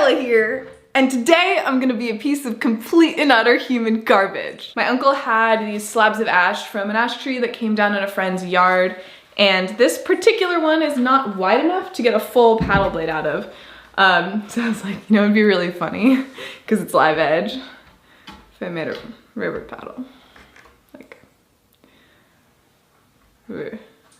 Kayla here, and today I'm gonna be a piece of complete and utter human garbage. My uncle had these slabs of ash from an ash tree that came down in a friend's yard, and this particular one is not wide enough to get a full paddle blade out of. So I was like, you know, it'd be really funny, because it's live edge, if I made a river paddle. Like,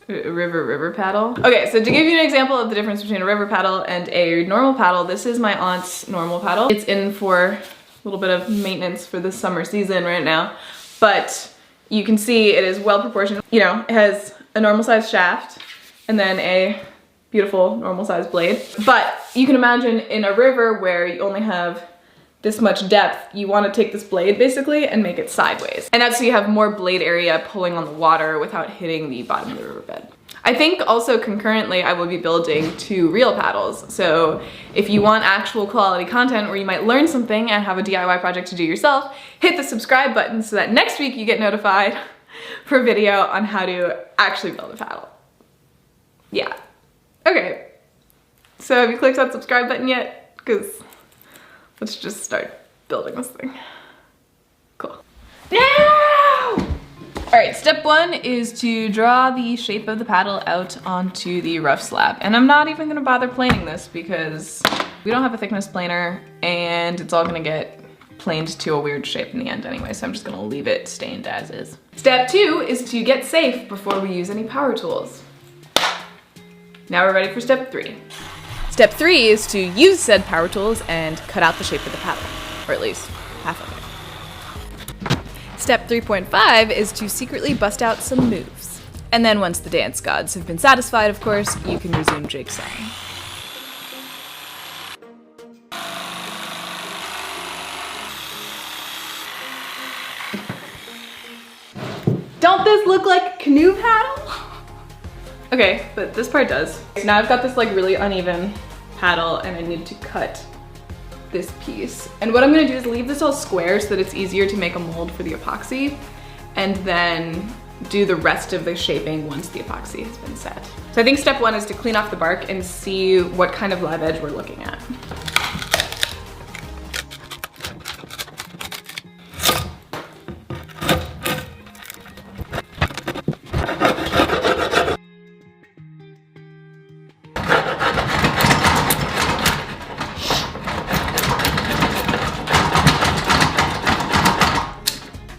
river paddle. Okay, so to give you an example of the difference between a river paddle and a normal paddle, this is my aunt's normal paddle. It's in for a little bit of maintenance for the summer season right now, but you can see it is well proportioned. You know, it has a normal size shaft and then a beautiful normal size blade. But you can imagine in a river where you only have this much depth, you want to take this blade basically and make it sideways. And that's so you have more blade area pulling on the water without hitting the bottom of the riverbed. I think also concurrently I will be building 2 real paddles. So if you want actual quality content where you might learn something and have a DIY project to do yourself, hit the subscribe button so that next week you get notified for a video on how to actually build a paddle. Yeah. Okay. So have you clicked that subscribe button yet? Because let's just start building this thing. Cool. Now! All right, step 1 is to draw the shape of the paddle out onto the rough slab. And I'm not even gonna bother planing this because we don't have a thickness planer and it's all gonna get planed to a weird shape in the end anyway, so I'm just gonna leave it stained as is. Step 2 is to get safe before we use any power tools. Now we're ready for step 3. Step 3 is to use said power tools and cut out the shape of the paddle, or at least half of it. Step 3.5 is to secretly bust out some moves. And then once the dance gods have been satisfied, of course, you can resume jigsawing. Don't this look like a canoe paddle? Okay, but this part does. So now I've got this like really uneven paddle and I need to cut this piece. And what I'm gonna do is leave this all square so that it's easier to make a mold for the epoxy and then do the rest of the shaping once the epoxy has been set. So I think step 1 is to clean off the bark and see what kind of live edge we're looking at.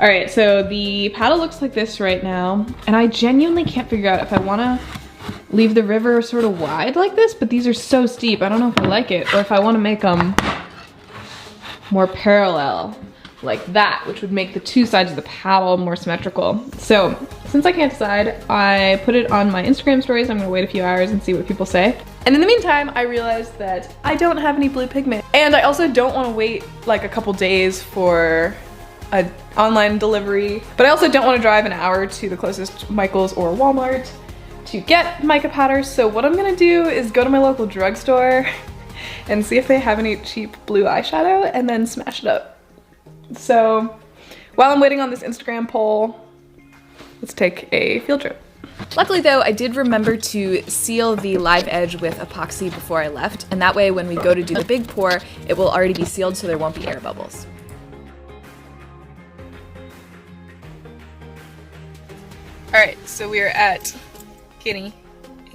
All right, so the paddle looks like this right now, and I genuinely can't figure out if I wanna leave the river sort of wide like this, but these are so steep, I don't know if I like it, or if I wanna make them more parallel like that, which would make the 2 sides of the paddle more symmetrical. So, since I can't decide, I put it on my Instagram stories. I'm gonna wait a few hours and see what people say. And in the meantime, I realized that I don't have any blue pigment. And I also don't wanna wait like a couple days for an online delivery, but I also don't want to drive an hour to the closest Michael's or Walmart to get mica powder. So what I'm gonna do is go to my local drugstore and see if they have any cheap blue eyeshadow and then smash it up. So while I'm waiting on this Instagram poll, let's take a field trip. Luckily though, I did remember to seal the live edge with epoxy before I left, and that way when we go to do the big pour, it will already be sealed so there won't be air bubbles. All right, so we are at Guinea,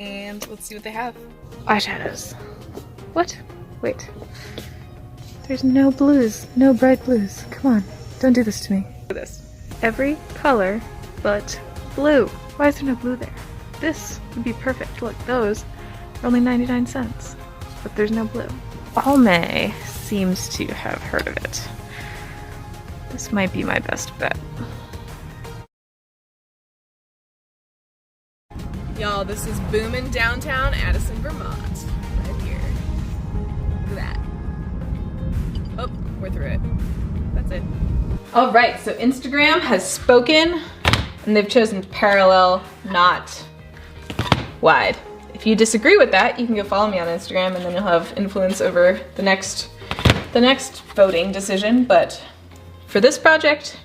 and let's see what they have. Eyeshadows. What? Wait. There's no blues, no bright blues. Come on, don't do this to me. Look at this. Every color but blue. Why is there no blue there? This would be perfect. Look, those are only 99 cents, but there's no blue. Almay seems to have heard of it. This might be my best bet. Y'all, this is booming downtown Addison, Vermont. Right here. Look at that. Oh, we're through it. That's it. All right, so Instagram has spoken and they've chosen parallel, not wide. If you disagree with that, you can go follow me on Instagram and then you'll have influence over the next voting decision. But for this project,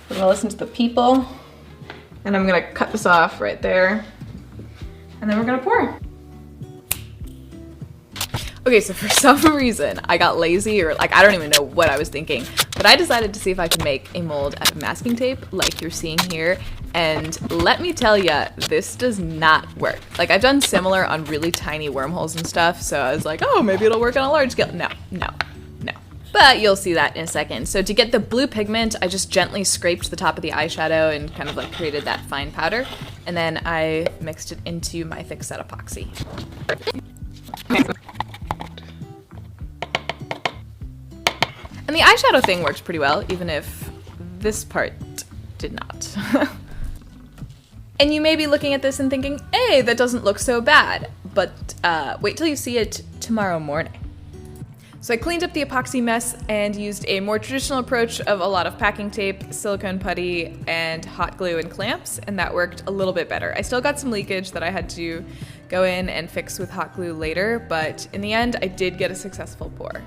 we're gonna listen to the people and I'm gonna cut this off right there. And then we're gonna pour. Okay, so for some reason, I got lazy, or like, I don't even know what I was thinking, but I decided to see if I could make a mold out of masking tape like you're seeing here, and let me tell ya, this does not work. Like, I've done similar on really tiny wormholes and stuff, so I was like, oh, maybe it'll work on a large scale. No. But you'll see that in a second. So to get the blue pigment, I just gently scraped the top of the eyeshadow and kind of like created that fine powder, and then I mixed it into my thick set epoxy. And the eyeshadow thing worked pretty well, even if this part did not. And you may be looking at this and thinking, hey, that doesn't look so bad, but wait till you see it tomorrow morning. So I cleaned up the epoxy mess and used a more traditional approach of a lot of packing tape, silicone putty, and hot glue and clamps, and that worked a little bit better. I still got some leakage that I had to go in and fix with hot glue later, but in the end, I did get a successful pour.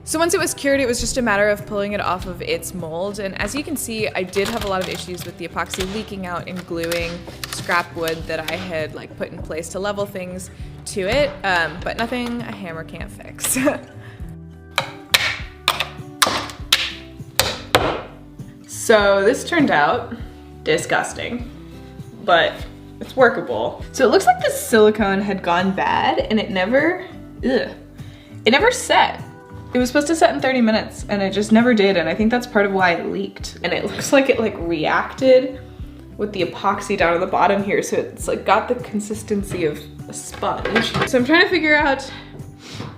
So once it was cured, it was just a matter of pulling it off of its mold, and as you can see, I did have a lot of issues with the epoxy leaking out and gluing scrap wood that I had like put in place to level things to it, but nothing a hammer can't fix. So this turned out disgusting, but it's workable. So it looks like the silicone had gone bad and it never set. It was supposed to set in 30 minutes and it just never did, and I think that's part of why it leaked. And it looks like it like reacted with the epoxy down at the bottom here, so it's like got the consistency of a sponge. So I'm trying to figure out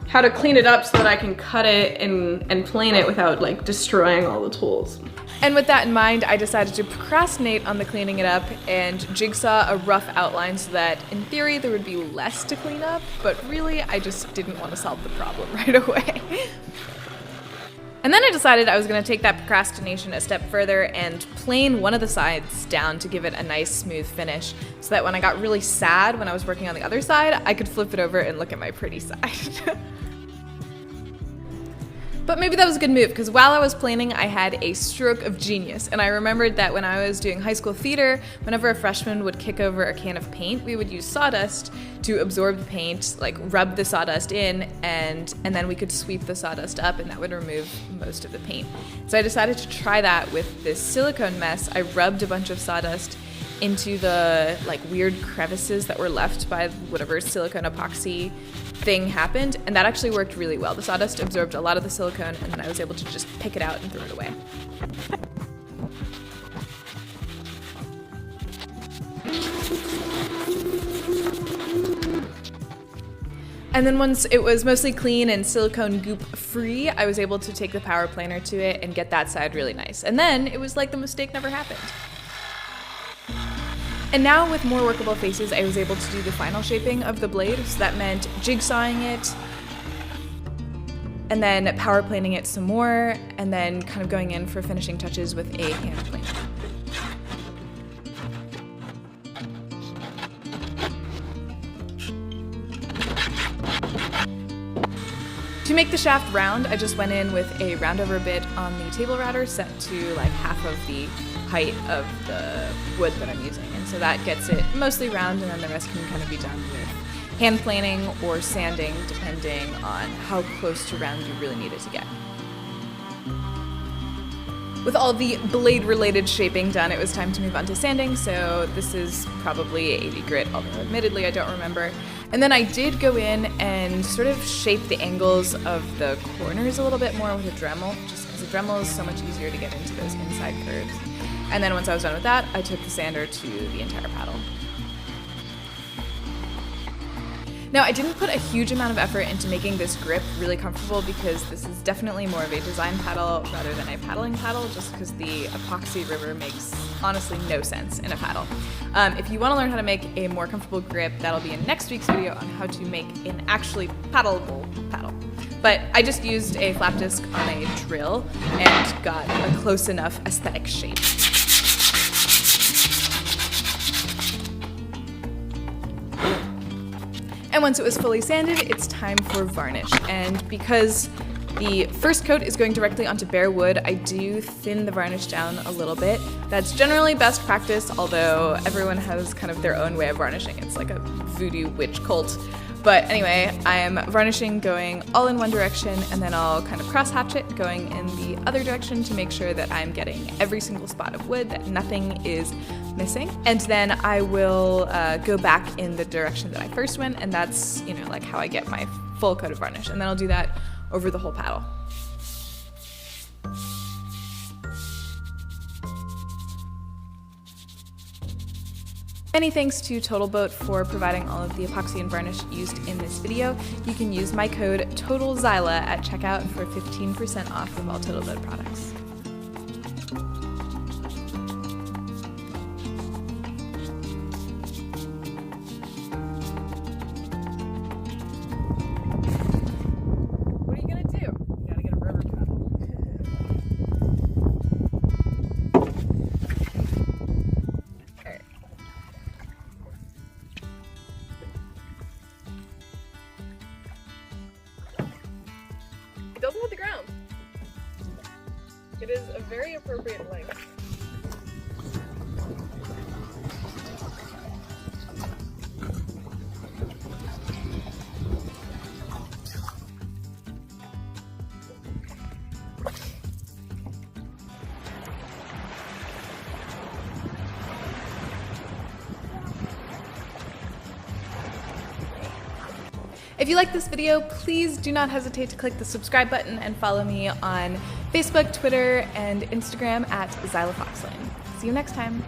how to clean it up so that I can cut it and plane it without like destroying all the tools. And with that in mind, I decided to procrastinate on the cleaning it up and jigsaw a rough outline so that in theory there would be less to clean up, but really I just didn't want to solve the problem right away. And then I decided I was going to take that procrastination a step further and plane one of the sides down to give it a nice smooth finish, so that when I got really sad when I was working on the other side, I could flip it over and look at my pretty side. But maybe that was a good move, because while I was planing, I had a stroke of genius, and I remembered that when I was doing high school theater, whenever a freshman would kick over a can of paint, we would use sawdust to absorb the paint, like rub the sawdust in, and then we could sweep the sawdust up, and that would remove most of the paint. So I decided to try that with this silicone mess. I rubbed a bunch of sawdust into the like weird crevices that were left by whatever silicone epoxy thing happened, and that actually worked really well. The sawdust absorbed a lot of the silicone, and then I was able to just pick it out and throw it away. And then once it was mostly clean and silicone goop free, I was able to take the power planer to it and get that side really nice. And then it was like the mistake never happened. And now with more workable faces, I was able to do the final shaping of the blade, so that meant jigsawing it, and then power planing it some more, and then kind of going in for finishing touches with a hand planer. To make the shaft round, I just went in with a roundover bit on the table router set to like half of the height of the wood that I'm using. And so that gets it mostly round, and then the rest can kind of be done with hand planing or sanding, depending on how close to round you really need it to get. With all the blade-related shaping done, it was time to move on to sanding, so this is probably 80 grit, although admittedly I don't remember. And then I did go in and sort of shape the angles of the corners a little bit more with a Dremel, just because a Dremel is so much easier to get into those inside curves. And then once I was done with that, I took the sander to the entire paddle. Now, I didn't put a huge amount of effort into making this grip really comfortable, because this is definitely more of a design paddle rather than a paddling paddle, just because the epoxy river makes honestly no sense in a paddle. If you want to learn how to make a more comfortable grip, that'll be in next week's video on how to make an actually paddleable paddle. But I just used a flap disc on a drill and got a close enough aesthetic shape. And once it was fully sanded, it's time for varnish. And because the first coat is going directly onto bare wood, I do thin the varnish down a little bit. That's generally best practice, although everyone has kind of their own way of varnishing. It's like a voodoo witch cult. But anyway, I am varnishing going all in one direction, and then I'll kind of cross hatch it going in the other direction to make sure that I'm getting every single spot of wood, that nothing is missing. And then I will go back in the direction that I first went, and that's, you know, like how I get my full coat of varnish. And then I'll do that over the whole paddle. Many thanks to Total Boat for providing all of the epoxy and varnish used in this video. You can use my code TOTALZYLA at checkout for 15% off of all Total Boat products. What are you gonna do? You gotta get a rubber paddle. Alright. It doesn't hit the ground. It is a very appropriate length. If you like this video, please do not hesitate to click the subscribe button and follow me on Facebook, Twitter, and Instagram at ZylaFoxlane. See you next time.